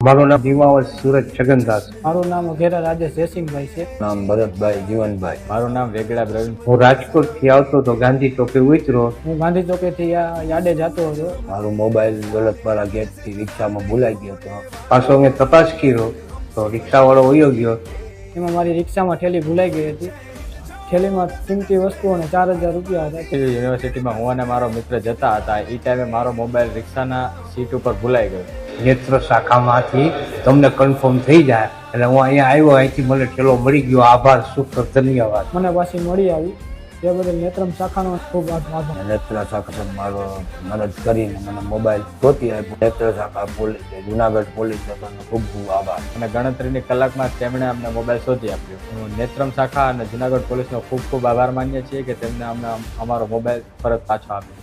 મારું નામ દીમાવત સુરત છગનદાસ. મારું નામ અઘેરા રાજેશ જયસિંહભાઈ છે. નામ ભરતભાઈ જીવનભાઈ. મારું નામ વેગડા પ્રવીણ. હું રાજકોટ થી આવતો તો ગાંધી ચોકે ઉતરો. હું ગાંધી ચોકેથી યાર્ડે જતો હતો. મારો મોબાઈલ દોલતવાળા ગેટથી રિક્ષામાં ભૂલાઈ ગયો હતો. પાછો મેં તપાસ કર્યો તો રિક્ષાવાળો વયો ગયો. એમાં મારી રિક્ષામાં થેલી ભૂલાઈ ગઈ હતી. થેલીમાં કિંમતી વસ્તુઓ અને 4000 રૂપિયા હતા. યુનિવર્સિટીમાં હું અને મારો મિત્ર જતા હતા. એ ટાઈમે મારો મોબાઈલ રિક્ષાના સીટ ઉપર ભૂલાઈ ગયો. નેત્ર શાખામાંથી તમને કન્ફર્મ થઈ જાય એટલે હું અહીંયા આવ્યો. અહીંથી મને ઠેલો મળી ગયો. આભાર, શુક્ર, ધન્યવાદ. મને પાછી મળી આવી તે બદલ નેત્રમ શાખાનો ખૂબ આભાર. નેત્ર શાખા મારો મદદ કરીને મને મોબાઈલ ગોતી આપ્યો. નેત્ર શાખા પોલીસ, જુનાગઢ પોલીસ સ્ટેશનનો ખૂબ ખૂબ આભાર. અને ગણતરીની કલાકમાં તેમણે અમને મોબાઈલ શોધી આપ્યો. હું નેત્રમ શાખા અને જુનાગઢ પોલીસનો ખૂબ ખૂબ આભાર માનીએ છીએ કે તેમને અમને અમારો મોબાઈલ પરત પાછો આપ્યો.